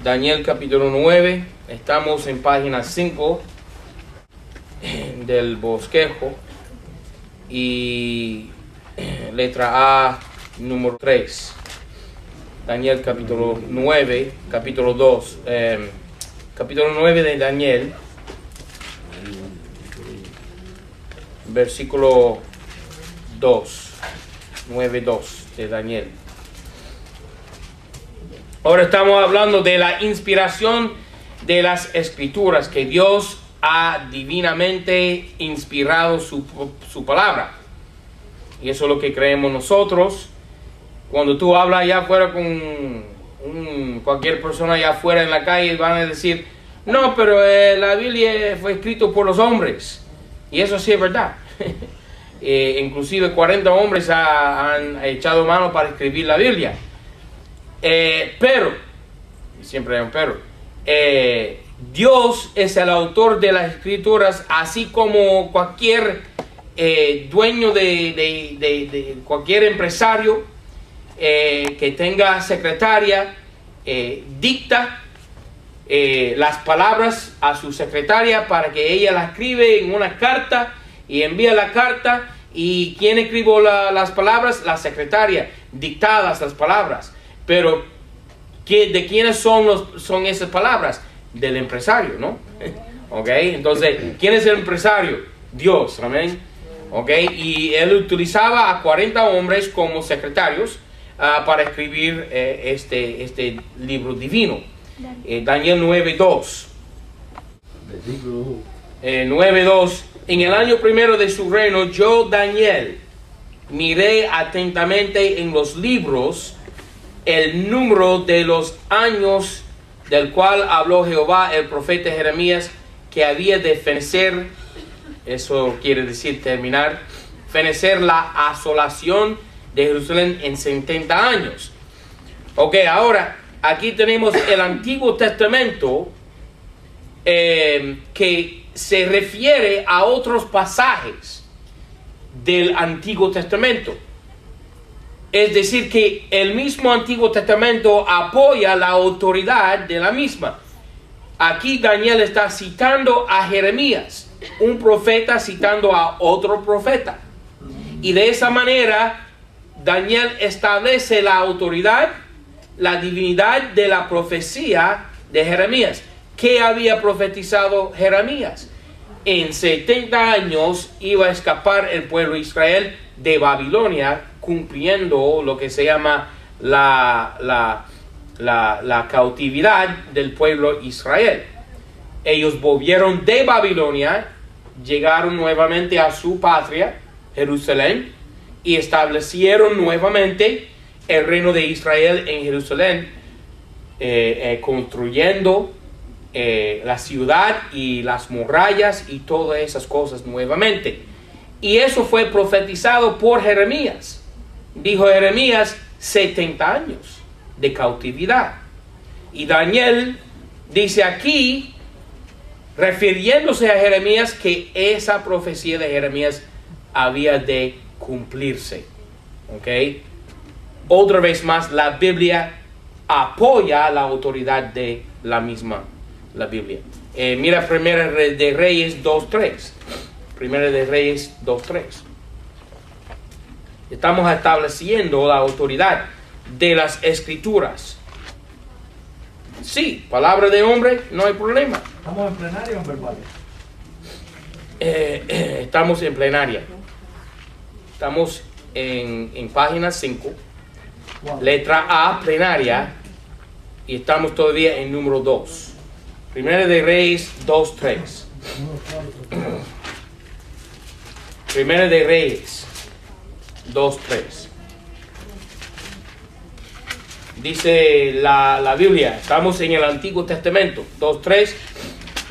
Daniel capítulo 9, estamos en página 5 del bosquejo y letra A número 3. Daniel capítulo 9, capítulo 2, capítulo 9 de Daniel, versículo 2, 9:2 de Daniel. Ahora estamos hablando de la inspiración de las escrituras, que Dios ha divinamente inspirado su palabra. Y eso es lo que creemos nosotros. Cuando tú hablas allá afuera con cualquier persona allá afuera en la calle, van a decir, no, pero la Biblia fue escrita por los hombres. Y eso sí es verdad. Inclusive 40 hombres han echado mano para escribir la Biblia. Pero, siempre hay un pero, Dios es el autor de las escrituras, así como cualquier dueño de cualquier empresario que tenga secretaria, dicta las palabras a su secretaria para que ella las escribe en una carta y envía la carta. ¿Y quién escribió las palabras? La secretaria, dictadas las palabras. Pero, ¿de quiénes son esas palabras? Del empresario, ¿no? ¿Ok? Entonces, ¿quién es el empresario? Dios, amén. ¿Ok? Y él utilizaba a 40 hombres como secretarios para escribir este libro divino. Daniel 9:2. 9:2. En el año primero de su reino, yo, Daniel, miré atentamente en los libros el número de los años del cual habló Jehová el profeta Jeremías, que había de fenecer, eso quiere decir terminar, fenecer la asolación de Jerusalén en 70 años. Ok, ahora aquí tenemos el Antiguo Testamento que se refiere a otros pasajes del Antiguo Testamento. Es decir, que el mismo Antiguo Testamento apoya la autoridad de la misma. Aquí Daniel está citando a Jeremías, un profeta citando a otro profeta. Y de esa manera, Daniel establece la autoridad, la divinidad de la profecía de Jeremías. ¿Qué había profetizado Jeremías? En 70 años iba a escapar el pueblo de Israel de Babilonia, cumpliendo lo que se llama la cautividad del pueblo Israel. Ellos volvieron de Babilonia, llegaron nuevamente a su patria, Jerusalén, y establecieron nuevamente el reino de Israel en Jerusalén, construyendo la ciudad y las murallas y todas esas cosas nuevamente. Y eso fue profetizado por Jeremías. Dijo Jeremías, 70 años de cautividad. Y Daniel dice aquí, refiriéndose a Jeremías, que esa profecía de Jeremías había de cumplirse. ¿Ok? Otra vez más, la Biblia apoya la autoridad de la misma, la Biblia. Mira Primera de Reyes 2:3. Primera de Reyes 2:3. Estamos estableciendo la autoridad de las escrituras. Sí, palabra de hombre, no hay problema. ¿Estamos en plenaria o en verbal? Estamos en plenaria. Estamos en página 5. Wow. Letra A, plenaria. Y estamos todavía en número 2. Primera de Reyes 2:3. Primera de Reyes 2:3. Dice la Biblia, estamos en el Antiguo Testamento, 2:3.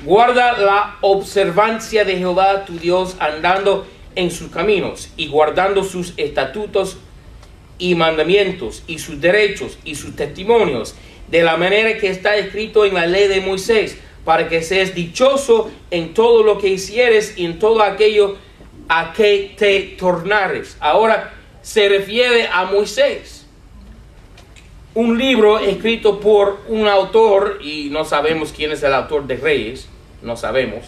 Guarda la observancia de Jehová tu Dios, andando en sus caminos y guardando sus estatutos y mandamientos y sus derechos y sus testimonios, de la manera que está escrito en la ley de Moisés, para que seas dichoso en todo lo que hicieres y en todo aquello a que te tornares. Ahora se refiere a Moisés. un libro escrito por un autor, y no sabemos quién es el autor de Reyes, no sabemos.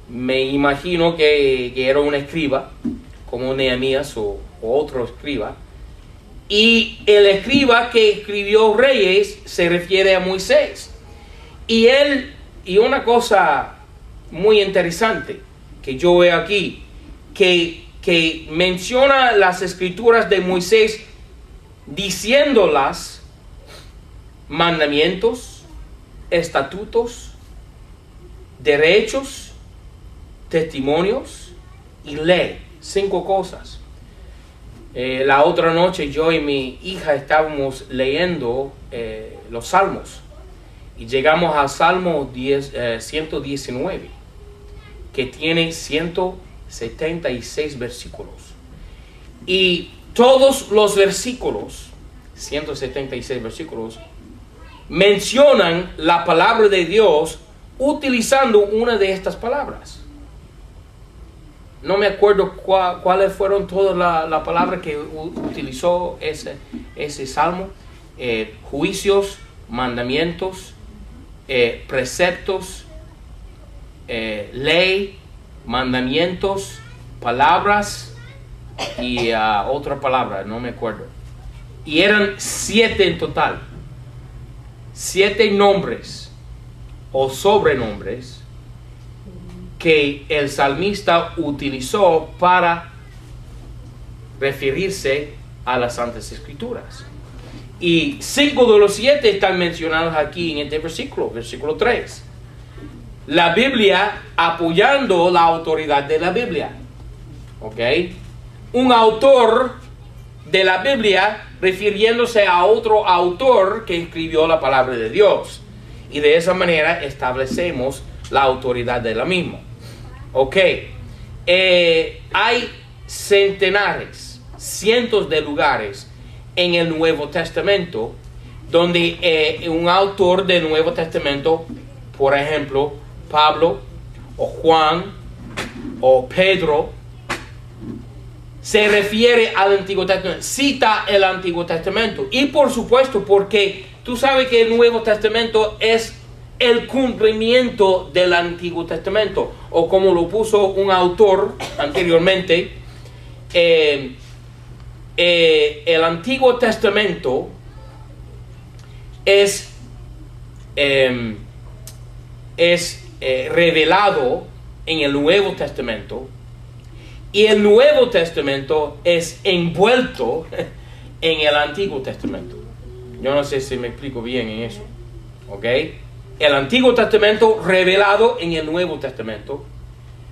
Me imagino que era un escriba, como Nehemías o otro escriba. Y el escriba que escribió Reyes se refiere a Moisés. Y una cosa muy interesante que yo veo aquí, que menciona las escrituras de Moisés diciéndolas mandamientos, estatutos, derechos, testimonios y ley. 5 cosas. La otra noche yo y mi hija estábamos leyendo los salmos y llegamos al Salmo 119, que tiene 176 versículos. Y todos los versículos, 176 versículos, mencionan la palabra de Dios utilizando una de estas palabras. No me acuerdo cuáles fueron todas las palabras que utilizó ese salmo. Juicios, mandamientos, preceptos, ley, mandamientos, palabras y otra palabra, no me acuerdo. Y eran 7 en total. 7 nombres o sobrenombres que el salmista utilizó para referirse a las Santas Escrituras. Y 5 de los 7 están mencionados aquí en este versículo 3. La Biblia apoyando la autoridad de la Biblia. ¿Ok? Un autor de la Biblia refiriéndose a otro autor que escribió la palabra de Dios. Y de esa manera establecemos la autoridad de la misma. Ok, hay centenares, cientos de lugares en el Nuevo Testamento donde un autor del Nuevo Testamento, por ejemplo, Pablo o Juan o Pedro, se refiere al Antiguo Testamento, cita el Antiguo Testamento. Y por supuesto, porque tú sabes que el Nuevo Testamento es el cumplimiento del Antiguo Testamento, o como lo puso un autor anteriormente, el Antiguo Testamento es revelado en el Nuevo Testamento, y el Nuevo Testamento es envuelto en el Antiguo Testamento. Yo no sé si me explico bien en eso, ¿ok? El Antiguo Testamento revelado en el Nuevo Testamento,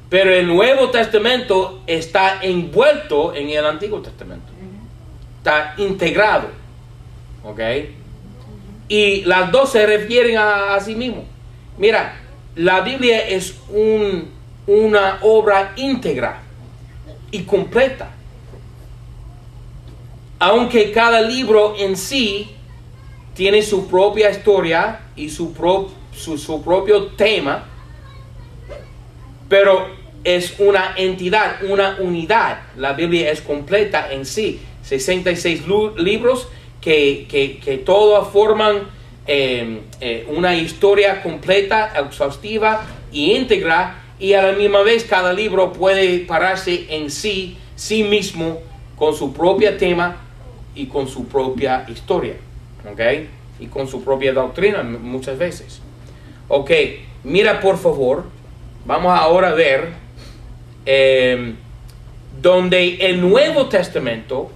pero el Nuevo Testamento está envuelto en el Antiguo Testamento. Está integrado. ¿Ok? Y las dos se refieren a sí mismo. Mira, la Biblia es una obra íntegra y completa. Aunque cada libro en sí tiene su propia historia y su propio tema, pero es una entidad, una unidad. La Biblia es completa en sí. 66 libros que todos forman una historia completa, exhaustiva y íntegra, y a la misma vez cada libro puede pararse en sí mismo, con su propio tema y con su propia historia. ¿Ok? Y con su propia doctrina muchas veces. Ok, mira por favor, vamos ahora a ver donde el Nuevo Testamento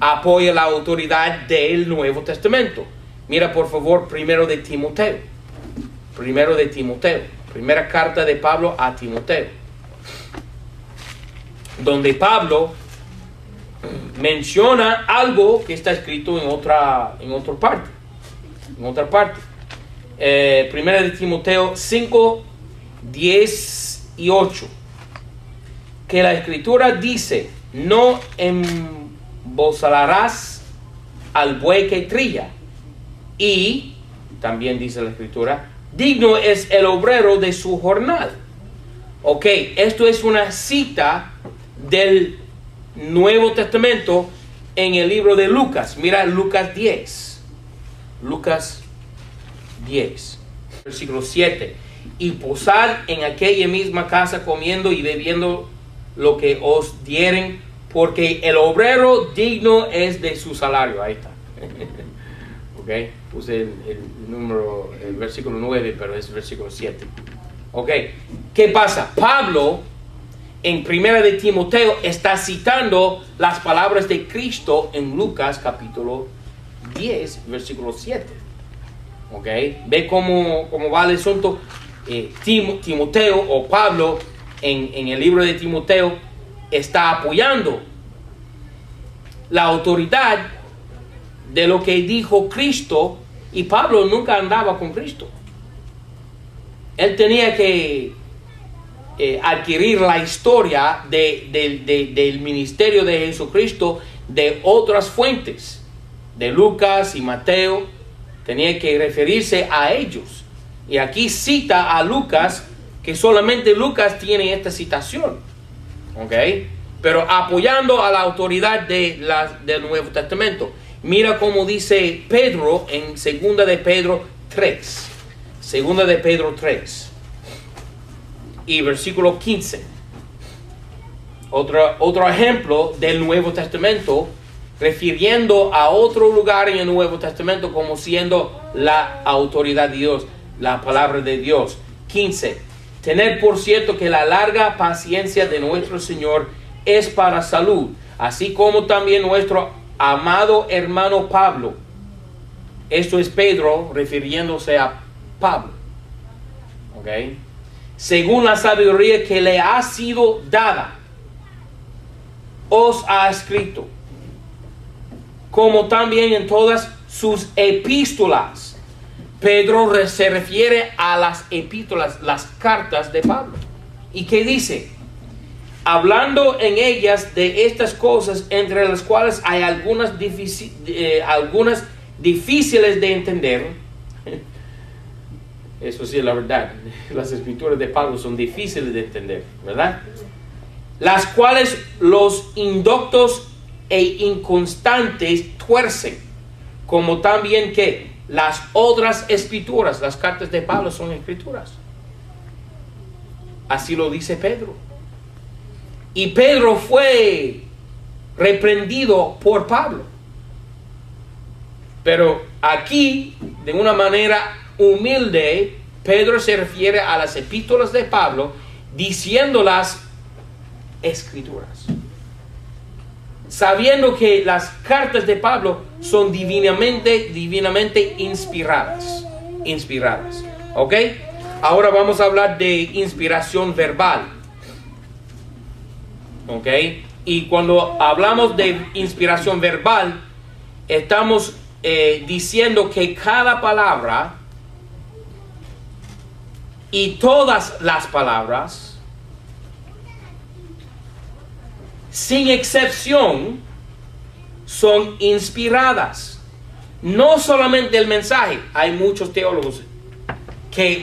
apoya la autoridad del Nuevo Testamento. Mira por favor, primero de Timoteo, primera carta de Pablo a Timoteo, donde Pablo menciona algo que está escrito en otra parte. Primera de Timoteo 5, 10 y 8, que la Escritura dice: no embozalarás al buey que trilla, y también dice la Escritura: digno es el obrero de su jornal. Ok, esto es una cita del Nuevo Testamento en el libro de Lucas. Mira Lucas 10. Lucas 10, versículo 7. Y posad en aquella misma casa comiendo y bebiendo lo que os dieren, porque el obrero digno es de su salario. Ahí está. Ok, puse el versículo 9, pero es el versículo 7. Ok, ¿qué pasa? Pablo en primera de Timoteo está citando las palabras de Cristo en Lucas capítulo 10, versículo 7. Ok, ve cómo va el asunto. Timoteo o Pablo en el libro de Timoteo está apoyando la autoridad de lo que dijo Cristo, y Pablo nunca andaba con Cristo. Él tenía que adquirir la historia del ministerio de Jesucristo de otras fuentes, de Lucas y Mateo. Tenía que referirse a ellos. Y aquí cita a Lucas, que solamente Lucas tiene esta citación. ¿Ok? Pero apoyando a la autoridad del Nuevo Testamento. Mira cómo dice Pedro en 2 de Pedro 3. 2 de Pedro 3. Y versículo 15. Otro ejemplo del Nuevo Testamento, refiriendo a otro lugar en el Nuevo Testamento como siendo la autoridad de Dios, la palabra de Dios. 15. Tener por cierto que la larga paciencia de nuestro Señor es para salud, así como también nuestro amado hermano Pablo. Esto es Pedro refiriéndose a Pablo. ¿Ok? Según la sabiduría que le ha sido dada, os ha escrito, como también en todas sus epístolas. Pedro se refiere a las epístolas, las cartas de Pablo. ¿Y qué dice? Hablando en ellas de estas cosas, entre las cuales hay algunas difíciles de entender. Eso sí es la verdad. Las escrituras de Pablo son difíciles de entender, ¿verdad? Las cuales los indoctos e inconstantes tuercen, como también que las otras escrituras, las cartas de Pablo son escrituras. Así lo dice Pedro. Y Pedro fue reprendido por Pablo. Pero aquí, de una manera humilde, Pedro se refiere a las epístolas de Pablo, diciéndolas escrituras. Sabiendo que las cartas de Pablo son divinamente inspiradas. ¿Ok? Ahora vamos a hablar de inspiración verbal. ¿Ok? Y cuando hablamos de inspiración verbal, estamos diciendo que cada palabra y todas las palabras, sin excepción, son inspiradas. No solamente el mensaje. Hay muchos teólogos que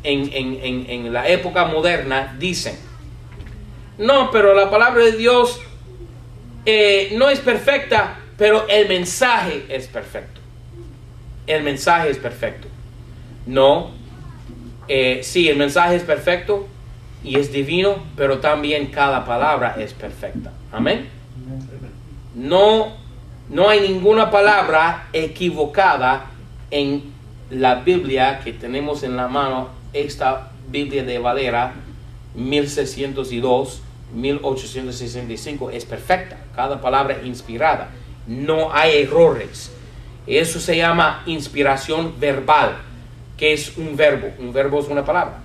en la época moderna dicen, no, pero la palabra de Dios no es perfecta, pero el mensaje es perfecto. El mensaje es perfecto. No, sí, el mensaje es perfecto y es divino, pero también cada palabra es perfecta. Amén. No hay ninguna palabra equivocada en la Biblia que tenemos en la mano. Esta Biblia de Valera 1602, 1865 es perfecta. Cada palabra inspirada. No hay errores. Eso se llama inspiración verbal, que es un verbo. Un verbo es una palabra.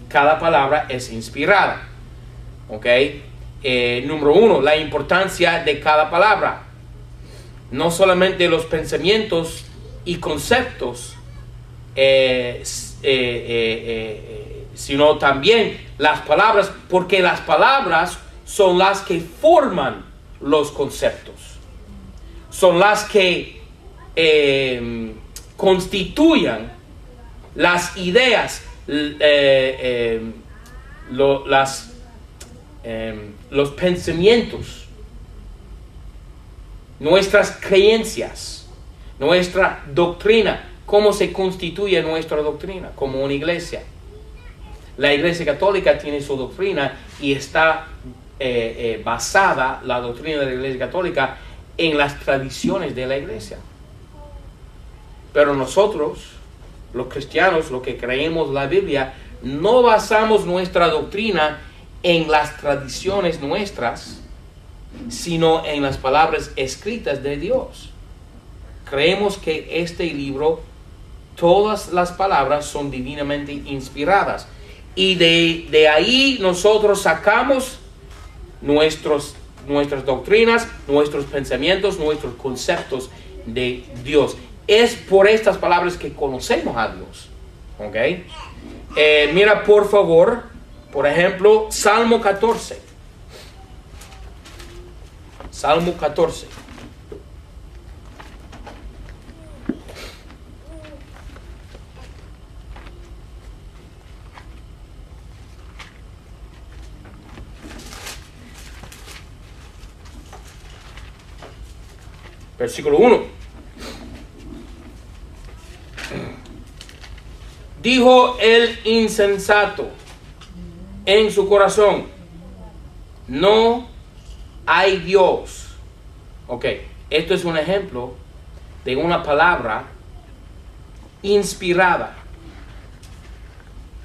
Cada palabra es inspirada. ¿Ok? Número 1, la importancia de cada palabra. No solamente los pensamientos y conceptos, sino también las palabras, porque las palabras son las que forman los conceptos. Son las que constituyen las ideas, los pensamientos, nuestras creencias, nuestra doctrina. cómo se constituye nuestra doctrina como una iglesia. La Iglesia Católica tiene su doctrina y está basada, la doctrina de la Iglesia Católica, en las tradiciones de la iglesia. Pero nosotros, los cristianos, los que creemos la Biblia, no basamos nuestra doctrina en las tradiciones nuestras, sino en las palabras escritas de Dios. Creemos que este libro, todas las palabras son divinamente inspiradas. Y de ahí nosotros sacamos nuestras doctrinas, nuestros pensamientos, nuestros conceptos de Dios. Es por estas palabras que conocemos a Dios. ¿Ok? Mira, por favor, por ejemplo, Salmo 14. Salmo 14. Versículo 1. Dijo el insensato en su corazón: no hay Dios. Ok, esto es un ejemplo de una palabra inspirada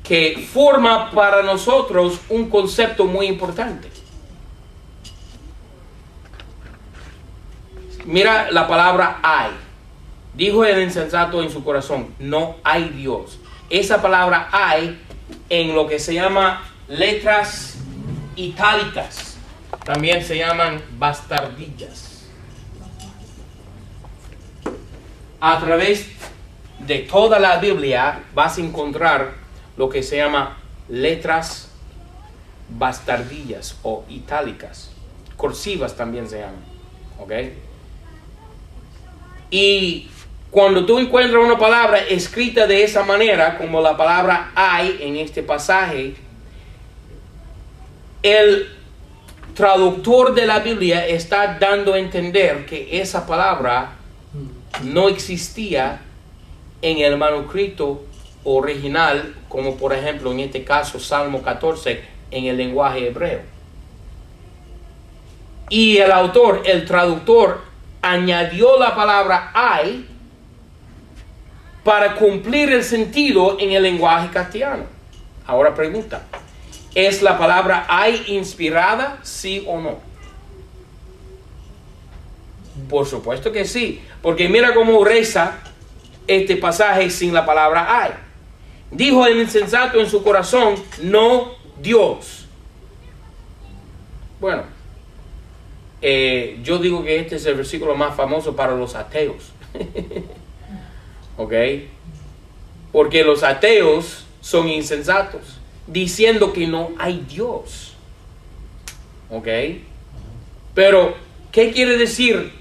que forma para nosotros un concepto muy importante. Mira la palabra hay. Dijo el insensato en su corazón: no hay Dios. Esa palabra hay en lo que se llama letras itálicas, también se llaman bastardillas. A través de toda la Biblia vas a encontrar lo que se llama letras bastardillas o itálicas. Cursivas también se llaman. ¿Ok? Y cuando tú encuentras una palabra escrita de esa manera, como la palabra hay en este pasaje, el traductor de la Biblia está dando a entender que esa palabra no existía en el manuscrito original, como por ejemplo en este caso Salmo 14, en el lenguaje hebreo. Y el autor, el traductor, añadió la palabra hay para cumplir el sentido en el lenguaje castellano. Ahora pregunta: ¿es la palabra hay inspirada, sí o no? Por supuesto que sí, porque mira cómo reza este pasaje sin la palabra hay. Dijo el insensato en su corazón: no Dios. Bueno, yo digo que este es el versículo más famoso para los ateos. ¿Ok? Porque los ateos son insensatos, diciendo que no hay Dios. ¿Ok? Pero, ¿qué quiere decir?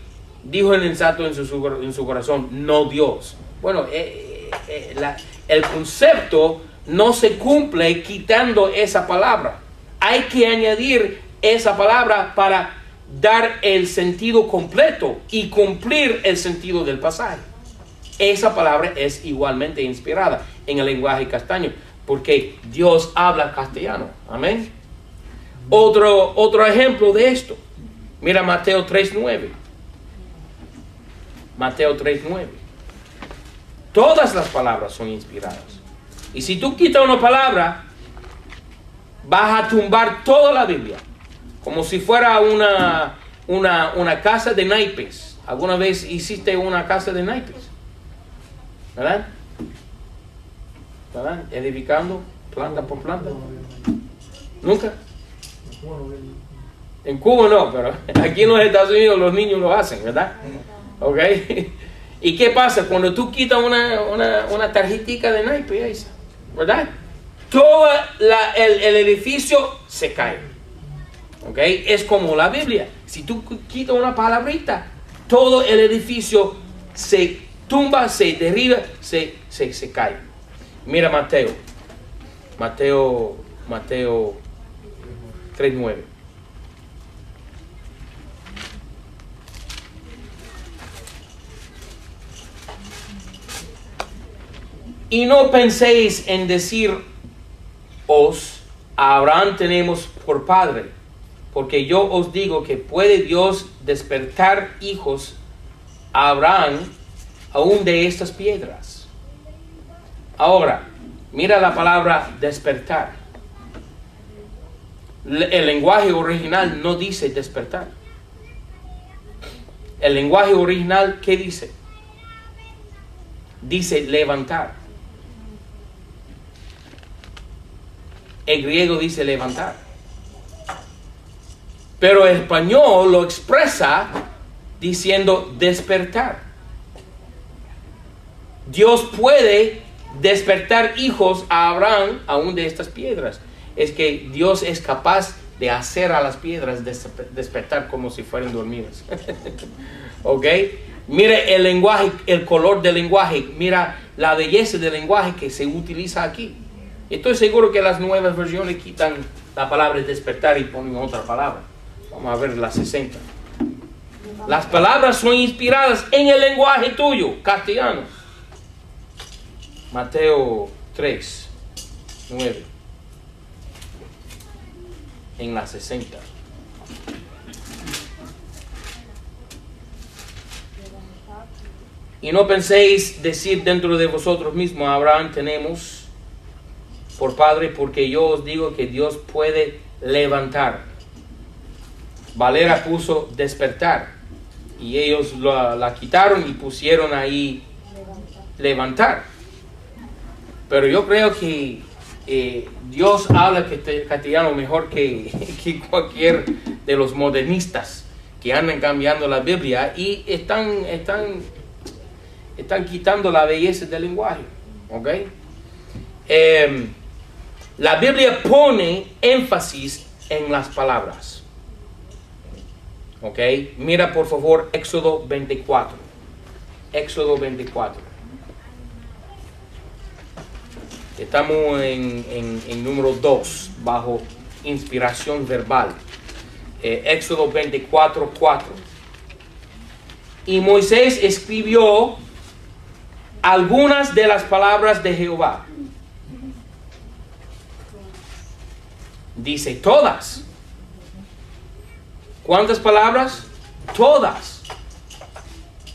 Dijo el insensato en su corazón: no Dios. Bueno, el concepto no se cumple quitando esa palabra. Hay que añadir esa palabra para dar el sentido completo y cumplir el sentido del pasaje. Esa palabra es igualmente inspirada en el lenguaje castellano, porque Dios habla castellano. Amén. Otro ejemplo de esto. Mira Mateo 3:9. Mateo 3:9. Todas las palabras son inspiradas. Y si tú quitas una palabra, vas a tumbar toda la Biblia. Como si fuera una casa de naipes. ¿Alguna vez hiciste una casa de naipes? ¿Verdad? ¿Verdad? Edificando planta por planta. ¿Nunca? En Cuba no, pero aquí en los Estados Unidos los niños lo hacen, ¿verdad? ¿Ok? ¿Y qué pasa? Cuando tú quitas una tarjetita de naipes, ¿verdad? Todo el edificio se cae. ¿Ok? Es como la Biblia. Si tú quitas una palabrita, todo el edificio se tumba, se derriba, se cae. Mira Mateo 3:9. Y no penséis en decir os, a Abraham tenemos por padre, porque yo os digo que puede Dios despertar hijos a Abraham aún de estas piedras. Ahora, mira la palabra despertar. El lenguaje original no dice despertar. El lenguaje original, ¿qué dice? Dice levantar. El griego dice levantar. Pero el español lo expresa diciendo despertar. Dios puede despertar hijos a Abraham aún de estas piedras. Es que Dios es capaz de hacer a las piedras despertar como si fueran dormidas. ¿Ok? Mire el lenguaje, el color del lenguaje. Mira la belleza del lenguaje que se utiliza aquí. Estoy seguro que las nuevas versiones quitan la palabra despertar y ponen otra palabra. Vamos a ver la 60. Las palabras son inspiradas en el lenguaje tuyo, castellano. Mateo 3, 9. En la 60. Y no penséis decir dentro de vosotros mismos, Abraham tenemos por padre, porque yo os digo que Dios puede levantar. Valera puso despertar, y ellos la quitaron y pusieron ahí levantar. Pero yo creo que Dios habla castellano mejor que cualquier de los modernistas que andan cambiando la Biblia y están quitando la belleza del lenguaje. ¿Ok? La Biblia pone énfasis en las palabras. ¿Ok? Mira por favor Éxodo 24. Éxodo 24. Estamos en número 2, bajo inspiración verbal. Éxodo 24, 4. Y Moisés escribió algunas de las palabras de Jehová. Dice todas. ¿Cuántas palabras? Todas.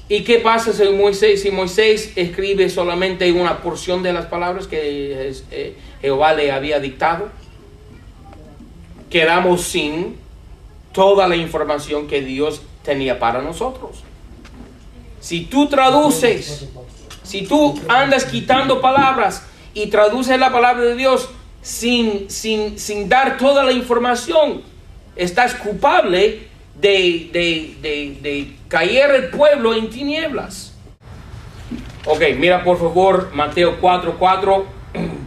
¿Y qué pasa si Moisés escribe solamente una porción de las palabras que Jehová le había dictado? Quedamos sin toda la información que Dios tenía para nosotros. Si tú traduces, si tú andas quitando palabras y traduces la palabra de Dios sin dar toda la información, estás culpable de caer el pueblo en tinieblas. Ok, mira por favor Mateo 4:4.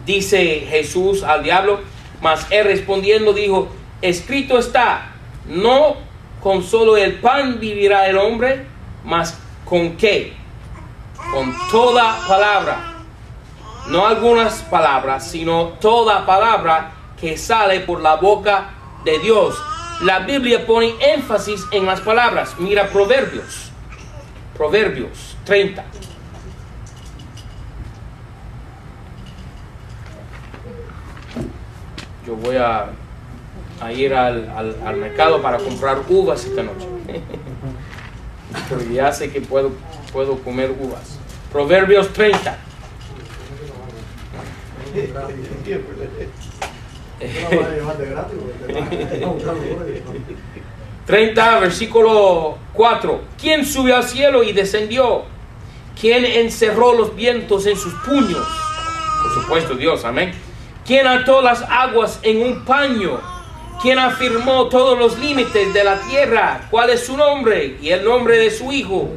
Dice Jesús al diablo, mas él respondiendo dijo, escrito está, no con solo el pan vivirá el hombre, mas ¿con qué? Con toda palabra. No algunas palabras, sino toda palabra que sale por la boca de Dios. La Biblia pone énfasis en las palabras. Mira Proverbios 30. Yo voy a ir al mercado para comprar uvas esta noche. Pero ya sé que puedo comer uvas. Proverbios 30. 30, versículo 4. ¿Quién subió al cielo y descendió? ¿Quién encerró los vientos en sus puños? Por supuesto Dios, amén. ¿Quién ató las aguas en un paño? ¿Quién afirmó todos los límites de la tierra? ¿Cuál es su nombre? Y el nombre de su Hijo,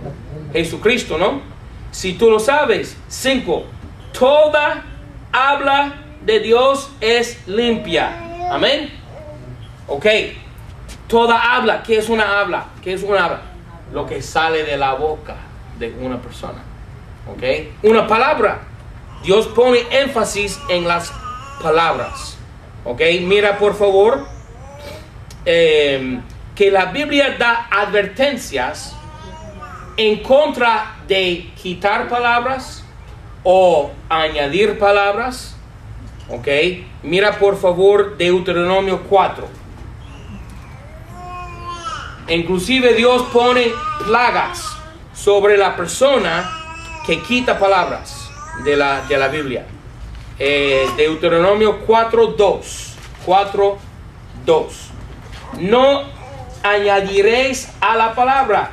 Jesucristo, ¿no? Si tú lo sabes. 5. Toda habla de Dios es limpia. Amén. Ok. Toda habla. ¿Qué es una habla? ¿Qué es una habla? Lo que sale de la boca de una persona. Ok. Una palabra. Dios pone énfasis en las palabras. Ok. Mira por favor que la Biblia da advertencias en contra de quitar palabras o añadir palabras. Ok, mira por favor Deuteronomio 4. Inclusive Dios pone plagas sobre la persona que quita palabras de la Biblia. Deuteronomio 4:2. 4:2. No añadiréis a la palabra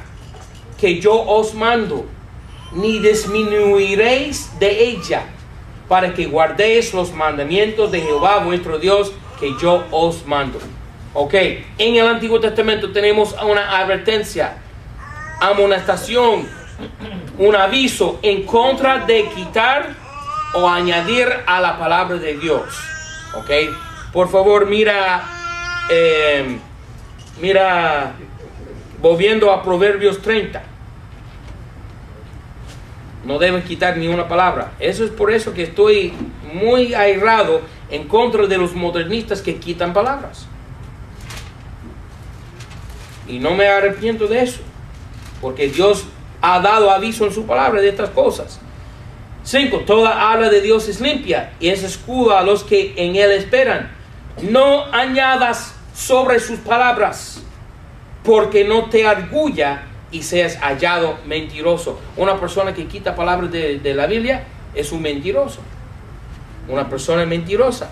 que yo os mando, ni disminuiréis de ella, para que guardéis los mandamientos de Jehová vuestro Dios que yo os mando. Ok, en el Antiguo Testamento tenemos una advertencia, amonestación, un aviso en contra de quitar o añadir a la palabra de Dios. Ok, por favor mira, volviendo a Proverbios 30. No deben quitar ni una palabra. Eso es por eso que estoy muy airado en contra de los modernistas que quitan palabras. Y no me arrepiento de eso, porque Dios ha dado aviso en su palabra de estas cosas. 5. Toda habla de Dios es limpia y es escudo a los que en él esperan. No añadas sobre sus palabras, porque no te arguya y seas hallado mentiroso. Una persona que quita palabras de la Biblia es un mentiroso. Una persona mentirosa.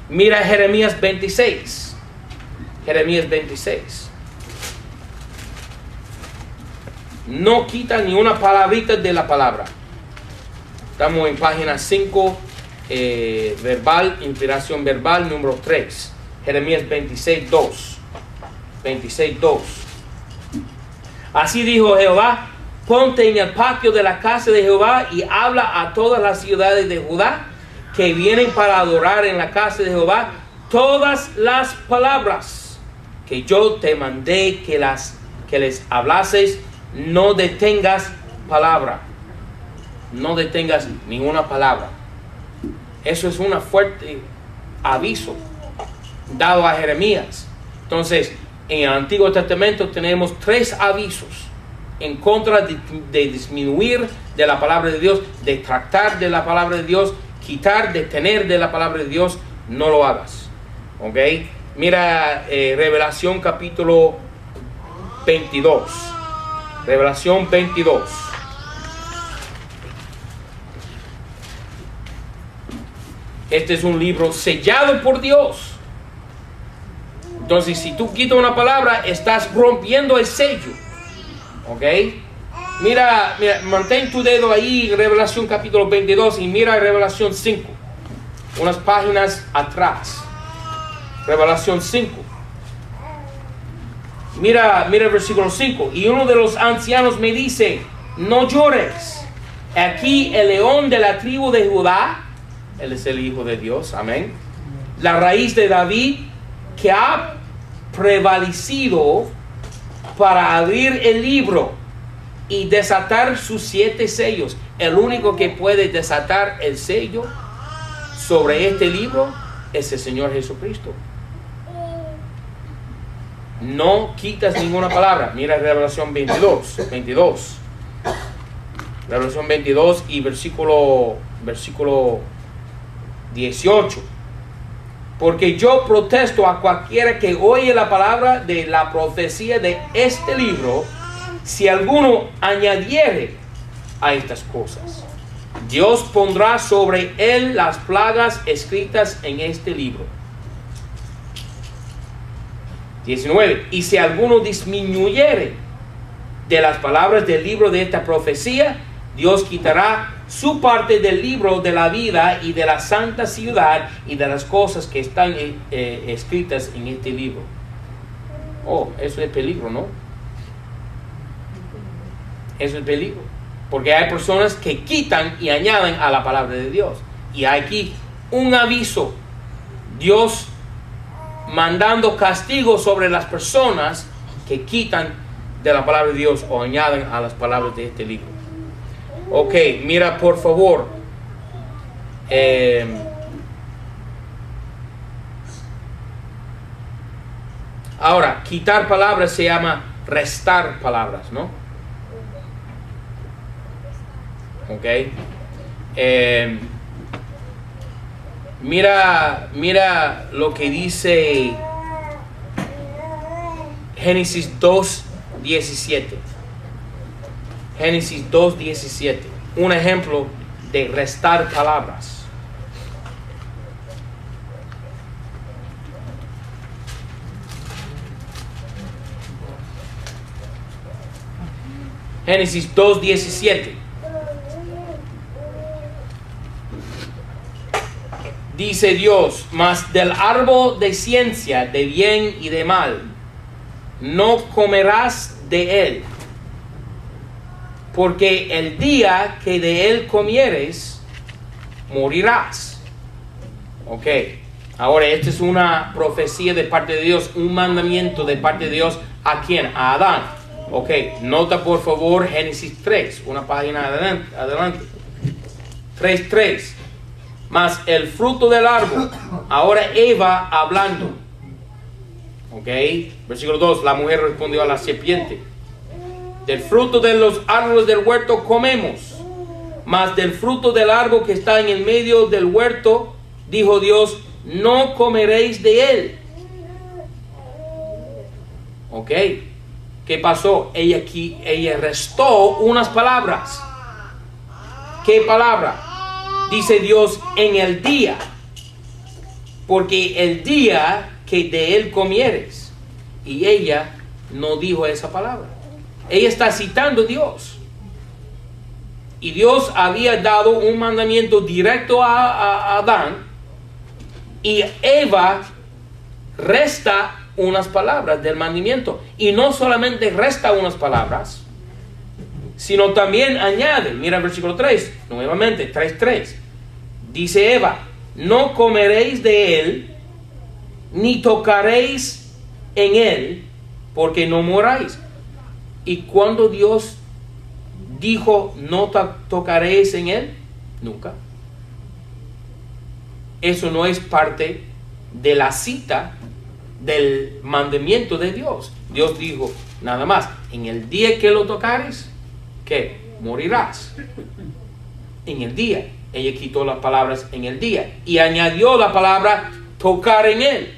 Mira Jeremías 26. Jeremías 26. No quita ni una palabrita de la palabra. Estamos en página 5, verbal, inspiración verbal, número 3. Jeremías 26:2. 26:2. Así dijo Jehová: ponte en el patio de la casa de Jehová y habla a todas las ciudades de Judá que vienen para adorar en la casa de Jehová todas las palabras que yo te mandé que les hablases. No detengas palabra. No detengas ninguna palabra. Eso es un fuerte aviso dado a Jeremías. Entonces, en el Antiguo Testamento tenemos 3 avisos en contra de disminuir de la palabra de Dios, de tractar de la palabra de Dios, quitar, detener de la palabra de Dios. No lo hagas. ¿Ok? Mira Revelación capítulo 22. Revelación 22. Este es un libro sellado por Dios. Entonces, si tú quitas una palabra, estás rompiendo el sello. ¿Ok? Mira, mantén tu dedo ahí, Revelación capítulo 22, y mira Revelación 5. Unas páginas atrás. Revelación 5. Mira el versículo 5. Y uno de los ancianos me dice: no llores. Aquí el león de la tribu de Judá, él es el Hijo de Dios, amén, la raíz de David, que ha prevalecido para abrir el libro y desatar sus 7 sellos. El único que puede desatar el sello sobre este libro es el Señor Jesucristo. No quitas ninguna palabra. Mira Revelación 22. Revelación 22 y versículo 18. Porque yo protesto a cualquiera que oye la palabra de la profecía de este libro, si alguno añadiere a estas cosas, Dios pondrá sobre él las plagas escritas en este libro. 19. Y si alguno disminuyere de las palabras del libro de esta profecía, Dios quitará su parte del libro de la vida y de la santa ciudad y de las cosas que están escritas en este libro. Oh, eso es peligro, ¿no? Eso es peligro. Porque hay personas que quitan y añaden a la palabra de Dios. Y hay aquí un aviso. Dios mandando castigo sobre las personas que quitan de la palabra de Dios o añaden a las palabras de este libro. Ok, mira por favor. Ahora, quitar palabras se llama restar palabras, ¿no? Ok. Mira lo que dice Génesis 2:17. Génesis 2:17. Un ejemplo de restar palabras. Génesis 2:17. Dice Dios: mas del árbol de ciencia de bien y de mal no comerás de él, porque el día que de él comieres morirás. Ok, ahora esta es una profecía de parte de Dios, un mandamiento de parte de Dios. ¿A quién? A Adán. Ok, nota por favor Génesis 3, una página adelante. 3:3. Mas el fruto del árbol, ahora Eva hablando. Ok, versículo 2, la mujer respondió a la serpiente: del fruto de los árboles del huerto comemos, mas del fruto del árbol que está en el medio del huerto, dijo Dios, no comeréis de él. Ok, ¿qué pasó? Ella restó unas palabras. ¿Qué palabra? Dice Dios, en el día, porque el día que de él comieres. Y ella no dijo esa palabra. Ella está citando a Dios. Y Dios había dado un mandamiento directo a Adán. Y Eva resta unas palabras del mandamiento. Y no solamente resta unas palabras, sino también añade. Mira el versículo 3, nuevamente, 3:3. Dice Eva, no comeréis de él, ni tocaréis en él, porque no moráis. Y cuando Dios dijo, no tocaréis en él, nunca. Eso no es parte de la cita del mandamiento de Dios. Dios dijo, nada más, en el día que lo tocares, ¿qué? Morirás. En el día. Ella quitó las palabras en el día y añadió la palabra tocar en él.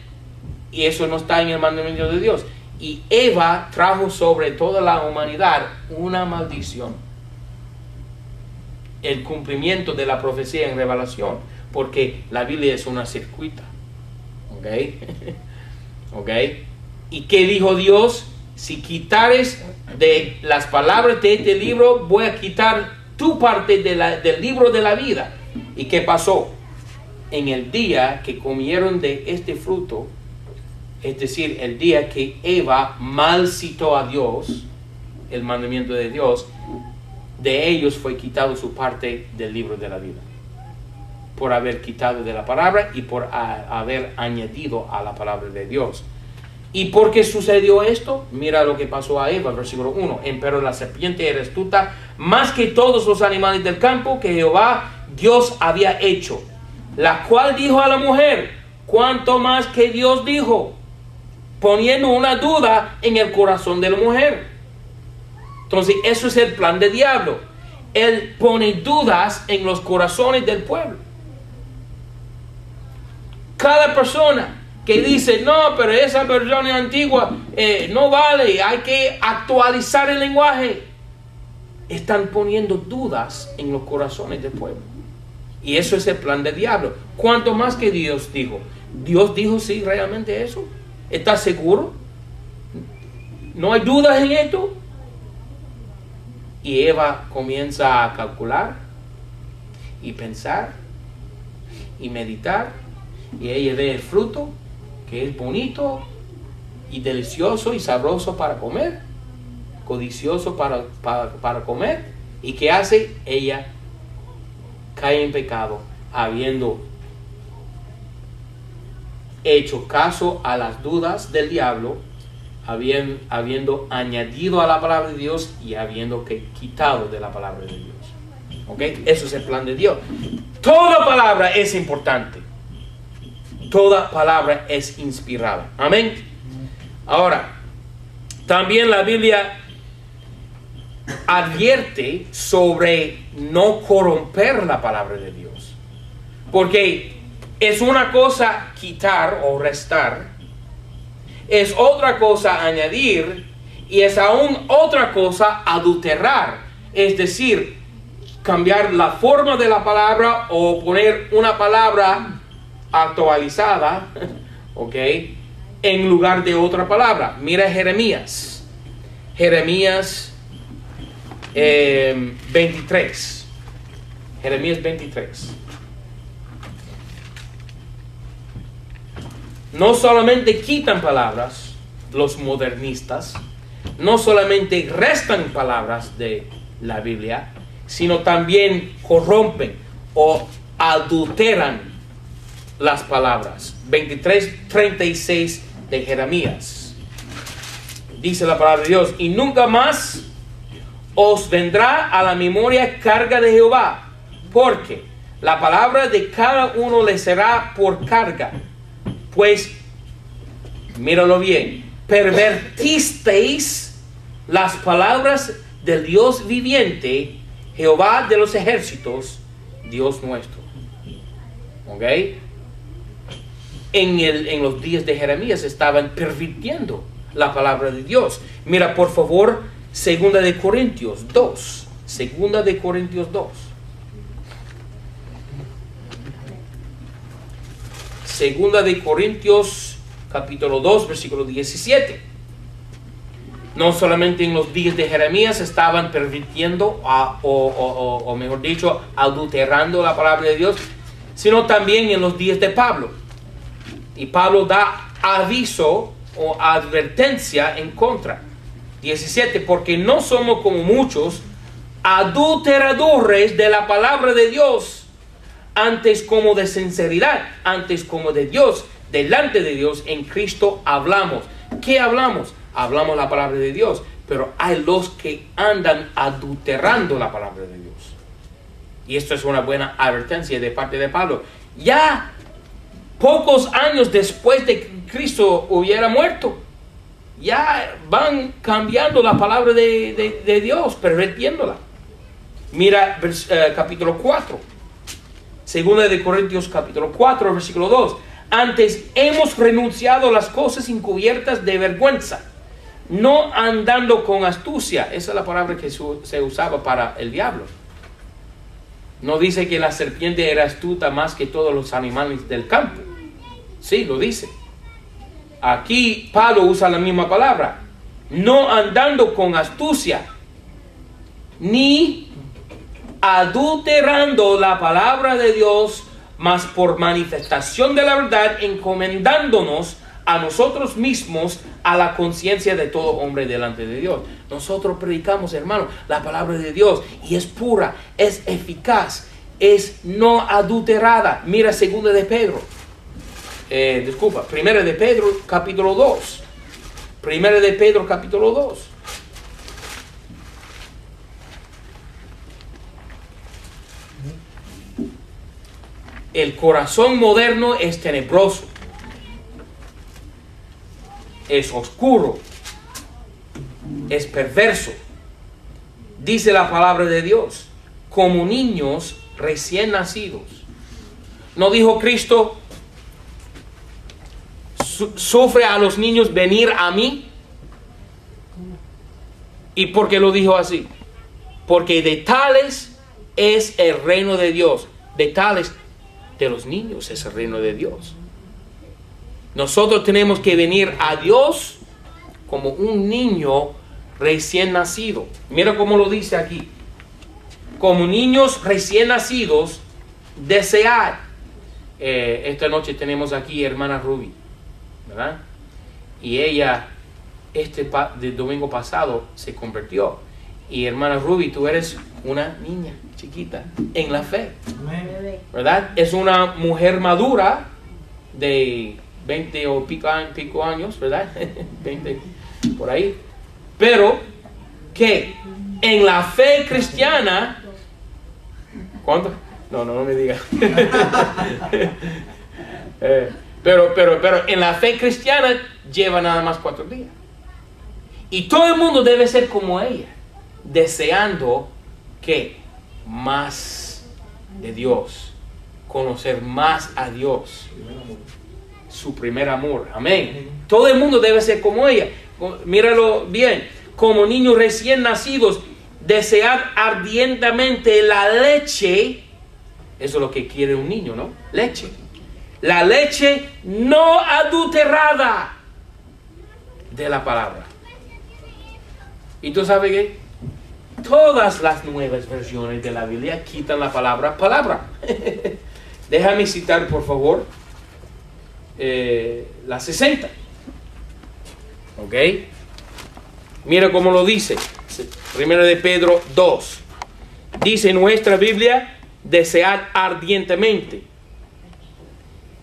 Y eso no está en el mandamiento de Dios. Y Eva trajo sobre toda la humanidad una maldición. El cumplimiento de la profecía en Revelación. Porque la Biblia es una circuita. ¿Ok? ¿Ok? ¿Y qué dijo Dios? Si quitares de las palabras de este libro, voy a quitar tu parte del libro de la vida. ¿Y qué pasó? En el día que comieron de este fruto, es decir, el día que Eva mal citó a Dios, el mandamiento de Dios, de ellos fue quitado su parte del libro de la vida. Por haber quitado de la palabra y por haber añadido a la palabra de Dios. ¿Y por qué sucedió esto? Mira lo que pasó a Eva, versículo 1. Empero la serpiente era astuta más que todos los animales del campo que Jehová Dios había hecho, la cual dijo a la mujer, cuanto más que Dios dijo, poniendo una duda en el corazón de la mujer. Entonces eso es el plan del diablo. Él pone dudas en los corazones del pueblo. Cada persona que dice, no, pero esa versión es antigua, no vale, hay que actualizar el lenguaje, están poniendo dudas en los corazones del pueblo. Y eso es el plan del diablo. ¿Cuánto más que Dios dijo? ¿Dios dijo sí realmente eso? ¿Estás seguro? ¿No hay dudas en esto? Y Eva comienza a calcular y pensar y meditar, y ella ve el fruto que es bonito y delicioso y sabroso para comer, codicioso para comer. ¿Y qué hace? Ella cae en pecado, habiendo hecho caso a las dudas del diablo, habiendo añadido a la palabra de Dios y habiendo quitado de la palabra de Dios. ¿Ok? Eso es el plan de Dios. Toda palabra es importante. Toda palabra es inspirada. Amén. Ahora, también la Biblia advierte sobre no corromper la palabra de Dios. Porque es una cosa quitar o restar, es otra cosa añadir, y es aún otra cosa adulterar. Es decir, cambiar la forma de la palabra o poner una palabra actualizada, ¿ok?, en lugar de otra palabra. Mira Jeremías 23. Jeremías 23. No solamente quitan palabras los modernistas, no solamente restan palabras de la Biblia, sino también corrompen o adulteran las palabras. 23:36 de Jeremías. Dice la palabra de Dios: y nunca más os vendrá a la memoria carga de Jehová, porque la palabra de cada uno le será por carga. Pues, míralo bien, pervertisteis las palabras del Dios viviente, Jehová de los ejércitos, Dios nuestro. ¿Ok? En los días de Jeremías estaban pervirtiendo la palabra de Dios. Mira, por favor, 2 de Corintios 2. 2 de Corintios 2. 2 de Corintios capítulo 2, versículo 17. No solamente en los días de Jeremías estaban pervirtiendo o mejor dicho, adulterando la palabra de Dios, sino también en los días de Pablo. Y Pablo da aviso o advertencia en contra. 17, porque no somos como muchos adulteradores de la palabra de Dios, antes como de sinceridad, antes como de Dios, delante de Dios en Cristo hablamos. ¿Qué hablamos? Hablamos la palabra de Dios, pero hay los que andan adulterando la palabra de Dios. Y esto es una buena advertencia de parte de Pablo. Ya pocos años después de que Cristo hubiera muerto, ya van cambiando la palabra de Dios, pervirtiéndola. Mira capítulo 4. 2 de Corintios capítulo 4, versículo 2. Antes hemos renunciado a las cosas encubiertas de vergüenza, no andando con astucia. Esa es la palabra que se usaba para el diablo. No dice que la serpiente era astuta más que todos los animales del campo. Sí, lo dice. Aquí Pablo usa la misma palabra. No andando con astucia, ni adulterando la palabra de Dios, mas por manifestación de la verdad, encomendándonos a nosotros mismos a la conciencia de todo hombre delante de Dios. Nosotros predicamos, hermano, la palabra de Dios, y es pura, es eficaz, es no adulterada. Mira 2 de Pedro. 1 de Pedro capítulo 2. 1 de Pedro capítulo 2. El corazón moderno es tenebroso, es oscuro, es perverso. Dice la palabra de Dios, como niños recién nacidos. ¿No dijo Cristo, sufre a los niños venir a mí? ¿Y por qué lo dijo así? Porque de tales es el reino de Dios. De tales, de los niños es el reino de Dios. Nosotros tenemos que venir a Dios como un niño recién nacido. Mira cómo lo dice aquí. Como niños recién nacidos, desead. Esta noche tenemos aquí hermana Ruby, ¿verdad? Y ella, del domingo pasado, se convirtió. Y hermana Ruby, tú eres una niña chiquita en la fe, ¿verdad? Es una mujer madura de 20 o pico años, ¿verdad? 20 por ahí. Pero que en la fe cristiana, ¿cuánto? No me diga. Pero en la fe cristiana lleva nada más 4 días. Y todo el mundo debe ser como ella. deseando que más de Dios, conocer más a Dios, su primer amor. Amén. Todo el mundo debe ser como ella. Míralo bien. Como niños recién nacidos, desear ardientemente la leche. Eso es lo que quiere un niño, ¿no? Leche. La leche no adulterada de la palabra. ¿Y tú sabes qué? Todas las nuevas versiones de la Biblia quitan la palabra palabra. Déjame citar, por favor, la 60. ¿Ok? Mira cómo lo dice. Primero de Pedro 2. Dice nuestra Biblia, desear ardientemente.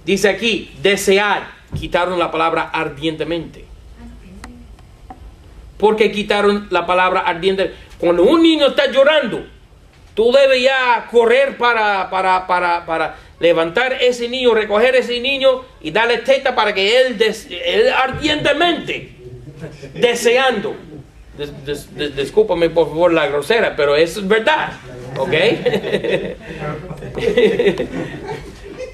Dice aquí, desear. Quitaron la palabra ardientemente. ¿Por qué quitaron la palabra ardiente? Cuando un niño está llorando, tú debes ya correr para levantar ese niño, recoger ese niño y darle teta para que él ardientemente, deseando. Discúlpame por favor la grosera, pero eso es verdad. ¿Ok?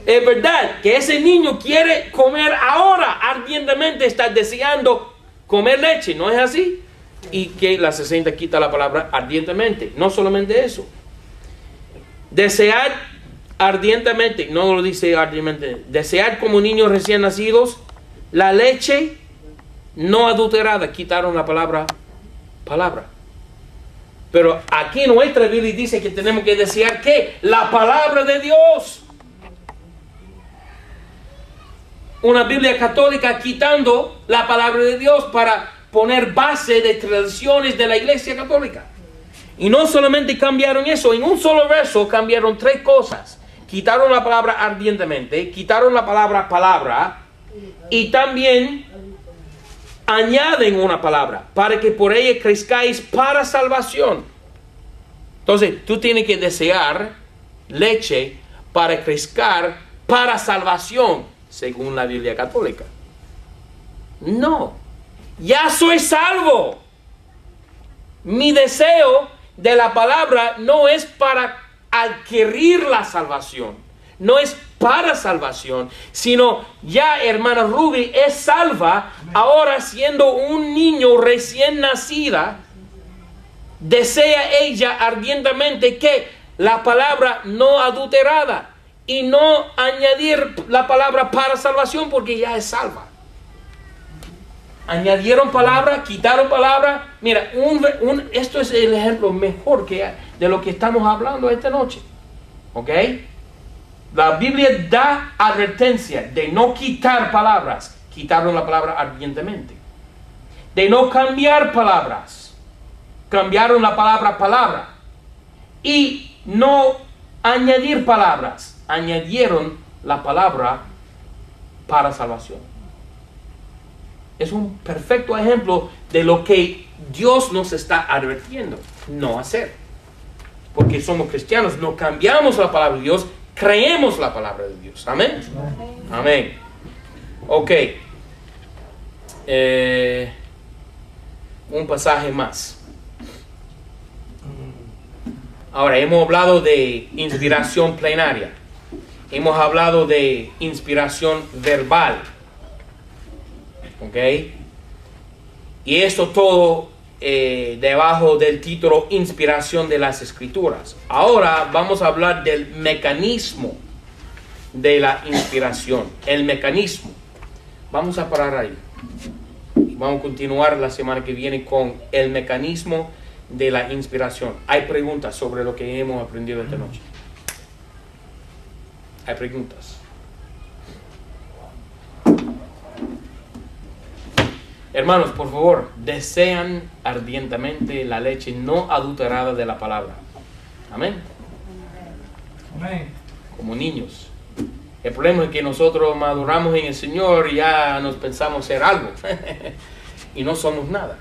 Es verdad que ese niño quiere comer ahora, ardientemente está deseando comer leche, ¿no es así? Y que la 60 quita la palabra ardientemente. No solamente eso. Desear ardientemente, no lo dice ardientemente, desear como niños recién nacidos la leche no adulterada. Quitaron la palabra. Pero aquí nuestra Biblia dice que tenemos que desear ¿qué? La palabra de Dios. Una Biblia católica quitando la palabra de Dios para poner base de tradiciones de la Iglesia Católica. Y no solamente cambiaron eso, en un solo verso cambiaron 3 cosas. Quitaron la palabra ardientemente, quitaron la palabra y también añaden una palabra para que por ella crezcáis para salvación. Entonces tú tienes que desear leche para crecer para salvación, según la Biblia Católica. No, ya soy salvo. Mi deseo de la palabra no es para adquirir la salvación, no es para salvación, sino ya hermana Ruby es salva, ahora siendo un niño recién nacida, desea ella ardientemente que la palabra no adulterada y no añadir la palabra para salvación porque ya es salva. Añadieron palabra, quitaron palabra. Mira, esto es el ejemplo mejor de lo que estamos hablando esta noche. ¿Ok? La Biblia da advertencia de no quitar palabras. Quitaron la palabra ardientemente. De no cambiar palabras. Cambiaron la palabra. Y no añadir palabras. Añadieron la palabra para salvación. Es un perfecto ejemplo de lo que Dios nos está advirtiendo no hacer. Porque somos cristianos, no cambiamos la palabra de Dios, creemos la palabra de Dios. Amén. Amén. Ok. Un pasaje más. Ahora, hemos hablado de inspiración plenaria. Hemos hablado de inspiración verbal. ¿Ok? Y esto todo debajo del título Inspiración de las Escrituras. Ahora vamos a hablar del mecanismo de la inspiración. El mecanismo. Vamos a parar ahí. Y vamos a continuar la semana que viene con el mecanismo de la inspiración. Hay preguntas sobre lo que hemos aprendido esta noche. Hay preguntas. Hermanos, por favor, desean ardientemente la leche no adulterada de la palabra. Amén. Amén. Como niños. El problema es que nosotros maduramos en el Señor y ya nos pensamos ser algo. Y no somos nada.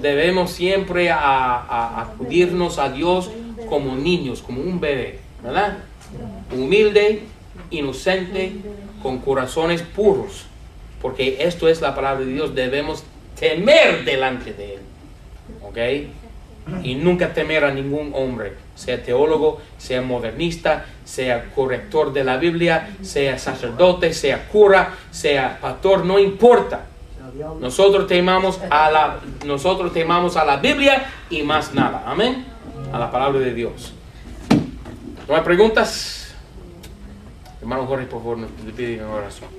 Debemos siempre acudirnos a Dios como niños, como un bebé, ¿verdad? Humilde, inocente, con corazones puros. Porque esto es la palabra de Dios, debemos temer delante de Él. ¿Ok? y nunca temer a ningún hombre, sea teólogo, sea modernista, sea corrector de la Biblia, sea sacerdote, sea cura, sea pastor, no importa. Nosotros temamos a la Biblia y más nada. Amén. A la palabra de Dios. ¿No hay preguntas? Hermano Jorge, por favor, nos pide en oración.